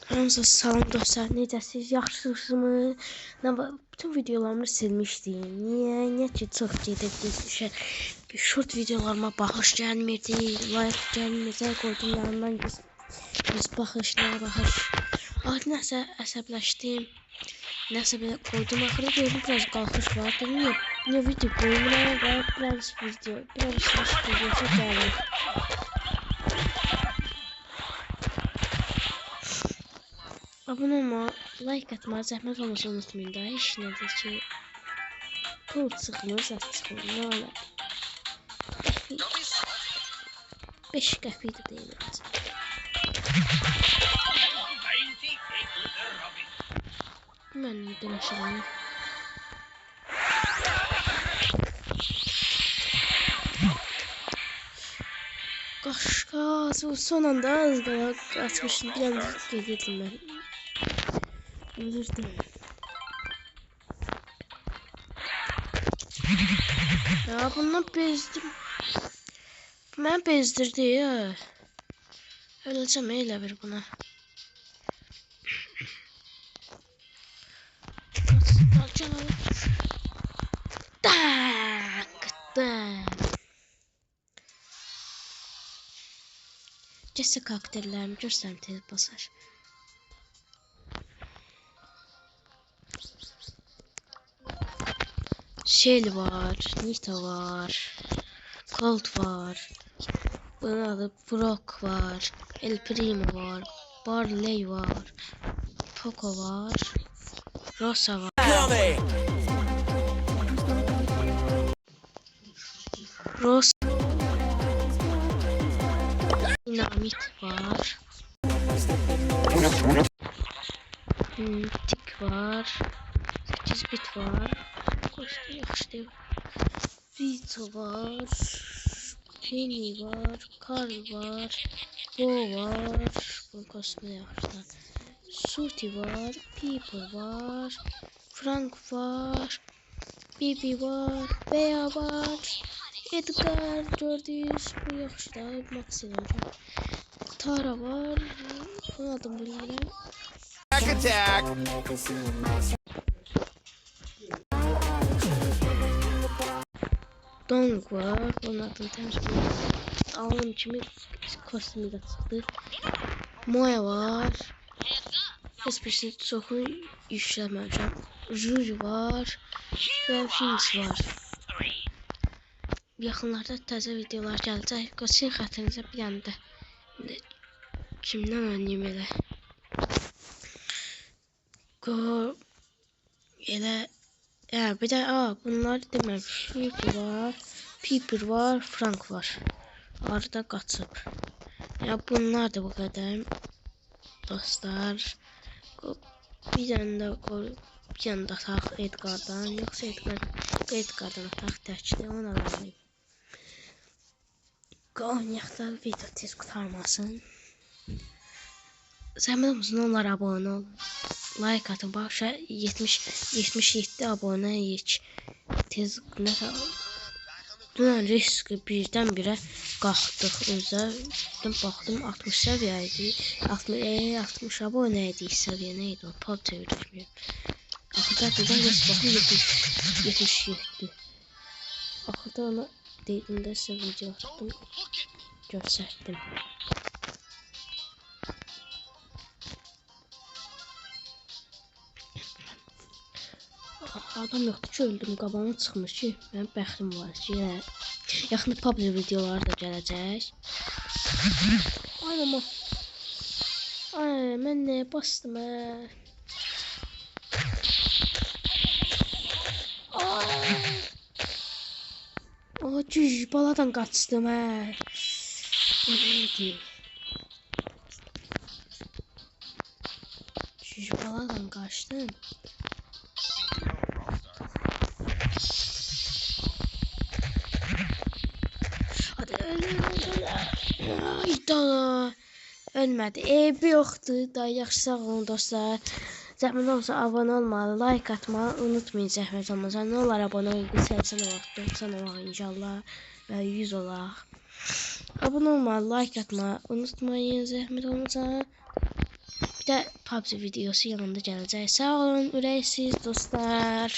Hamınıza salam dostlar, necəsiniz, yaxşısınız? Bütün videolarımı silmişdim. Niyə ki, çox gedirdi, short videolarıma baxış gəlmirdi, like gəlmirdi, qoydum yanından biz baxışlara. Nəsə əsəbləşdim, nəsə belə qoydum, axırda gördüm biraz qalxış var, dedim niyə video qoymuram və biraz videosu gəlir. Abone olma, like atma, zəhmət olmasa unutmayın da. Heç nədir ki, pul çıxmır, zat çıxmır, nə olar? 5 qəpik də deyil. Mən demişəm. Qaşqaz, son anda az qala açmışdım, bir anda gedirdim mən. Ölürdüm. Ya bundan bezdim. Mən bezdirdi ya. Öləcəm elə bir buna. Cəsə karakterlərimi görsəm tez basar. Shell var, Nita var, Colt var, bunun adı Brock var, El Primo var, Barley var, Poco var, Rosa var, Rosa, Dinamit var, Tik var, 8 bit var. Yaxşı Vito var, Penny var, Carl var, Bo var, bunun kostümü yaxşı. Suti var, Piper var, Frank var, Bibi var, Bea var, Edgar gördünüz, bu yaxşı da, Max eləmişəm. Tara var, bunun adını bilmirəm. Dong var, bunun adını təmiz bilmirəm. Alım kimi kostümü də çıxdı. Moya var. Heç birisini çoxu yükləməmişəm. Juju var və Finch var. Yaxınlarda təzə videolar gələcək. Qoçin xətrinizə bir anda kimdən oynayayım elə. Elə bir də bunlar deməli Suti var, Piper var, Frank var. Arada qaçıb. Ya bunlar da bu qədər dostlar. Bir dənə də ataq Edgar'dan, yoxsa Edgar'dan ataq təkli, onu alayım. Oynayaqda video tez qurtarmasın. Zəhmət olmasın, onlara abunə olun. Like atın, başa 77 abunəyik. Tez nəsə dünən riski birdən-birə qalxdıq özə. Baxdım 60 səviyyə idi. 60 abunə idi səviyyə, nə idi o? Pub çevirmişəm. Axırda birdən risk baxım 77. Axırda ona dediyimdə sizə video atdım, göstərdim. Adam yoxdur ki, öldüm, qabağına çıxmış ki, mənim bəxtim var ki, yaxında PUBG videoları da gələcək. Ay, mən nəyə bastım, Cüc, baladan qaçdım, O neydi? Cüc, baladan qaçdım. Hayda, ölmədi. Eybi yoxdur da, yaxşı sağ olun dostlar. Zəhmət olmasa abunə olmalı, like atmağı unutmayın zəhmət olmasa. Nə olar abunə olun, 80 olaq, 90 olaq inşallah və 100 olaq. Abunə olmalı, like atmağı unutmayın zəhmət olmasa. Bir də PUBG videosu yanında gələcək. Sağ olun ürəksiz dostlar.